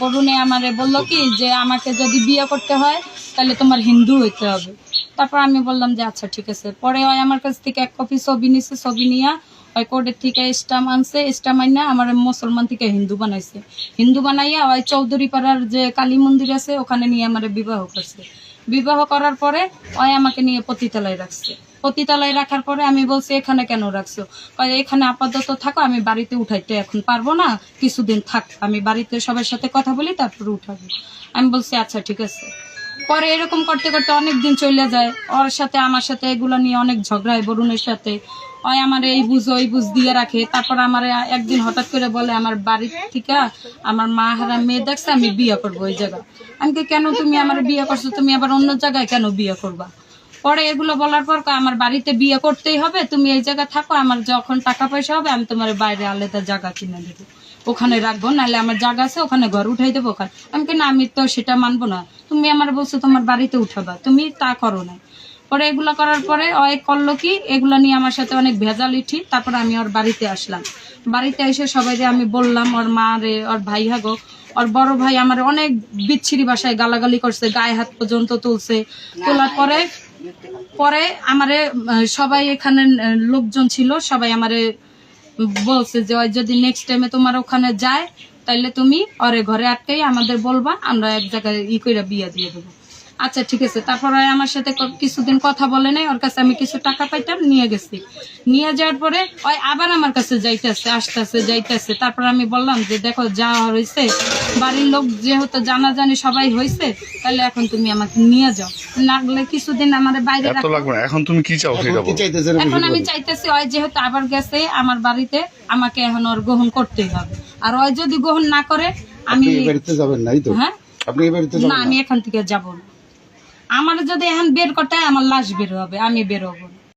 বরুণে আমারে বললো কি যে আমাকে যদি বিয়ে করতে হয় তাহলে তোমার হিন্দু হইতে হবে। তারপর আমি বললাম যে আচ্ছা ঠিক আছে। পরে ওই আমার কাছ থেকে 1 কপি ছবি নিছে, ছবি নিয়ে ওই কোর্টের থেকে স্টাম্প আনছে, স্টাম্প আইনা আমার মুসলমান থেকে হিন্দু বানাইছে। হিন্দু বানাইয়া ওই চৌধুরী পাড়ার যে কালী মন্দির আছে ওখানে নিয়ে আমার বিবাহ করছে। বিবাহ করার পরে ওই আমাকে নিয়ে পতিতালয়ে রাখছে। পতিতালয়ে রাখার পরে আমি বলছি এখানে কেন রাখছো? এখানে আপাতত থাকো, আমি বাড়িতে উঠাইতে এখন পারবো না, কিছুদিন থাক, আমি বাড়িতে সবার সাথে কথা বলি তারপরে উঠাবো। আমি বলছি আচ্ছা ঠিক আছে। পরে এরকম করতে করতে অনেক দিন চলে যায়। ওর সাথে আমার সাথে এগুলো নিয়ে অনেক ঝগড়া হয় বরুণের সাথে। ওই আমার এই বুঝ ওই বুঝ দিয়ে রাখে। তারপর আমার একদিন হঠাৎ করে বলে আমার বাড়ির থেকে আমার মা হারা মেয়ে দেখছে আমি বিয়ে করবো ওই জায়গায়। আমি কেন তুমি আমার বিয়ে করছো, তুমি আবার অন্য জায়গায় কেন বিয়ে করবা? পরে এগুলো বলার পর আমার বাড়িতে বিয়ে করতেই হবে, তুমি এই জায়গায় থাকো, আমার যখন টাকা পয়সা হবে আমি তোমার বাইরে আলাদা জায়গা কিনে দেবো, ওখানে রাখবো, নাহলে আমার জায়গা আছে ওখানে ঘর উঠাই দেবো ওখানে। আমি কেন আমি তো সেটা মানবো না, তুমি আমার বলছো তোমার বাড়িতে উঠাবা, তুমি তা করো না। পরে এগুলো করার পরে ওই করলো কি এগুলো নিয়ে আমার সাথে অনেক ভেজাল ইঠি। তারপরে আমি ওর বাড়িতে আসলাম। বাড়িতে এসে সবাই আমি বললাম, ওর মা রে, ওর ভাই হাগো, ওর বড় ভাই আমার অনেক বিচ্ছিরি ভাষায় গালাগালি করছে, গায়ে হাত পর্যন্ত তুলছে। তোলার পরে পরে আমারে সবাই এখানে লোকজন ছিল, সবাই আমারে বলছে যে ওই যদি নেক্সট টাইমে তোমার ওখানে যায় তাইলে তুমি ওরে ঘরে আটকেই আমাদের বলবা, আমরা এক জায়গায় করে বিয়ে দিয়ে দেবো। আচ্ছা ঠিক আছে। তারপরে আমার সাথে কিছুদিন কথা বলে নাই, ওর কাছে আমি কিছু টাকা পাইতাম, নিয়ে গেছি। নিয়ে যাওয়ার পরে ওই আবার আমার কাছে যাইতেছে, আসতেছে, যাইতেছে। তারপর আমি বললাম যে দেখো যা হয়েছে, বাড়ির লোক যেহেতু জানাজানি সবাই হয়েছে, তাহলে এখন তুমি আমাকে নিয়ে যাও, লাগলে কিছুদিন আমাদের বাইরে রাখো। এখন তুমি কি চাও? এখন আমি চাইতেছি ওই যেহেতু আবার গেছে আমার বাড়িতে, আমাকে এখন ওর গ্রহণ করতেই হবে। আর ওই যদি গ্রহণ না করে আমি যাবেন নাই তো? হ্যাঁ না, আমি এখান থেকে যাবো না। আমার যদি এখন বের করতে হয় আমার লাশ বের হবে, আমি বের হবো না।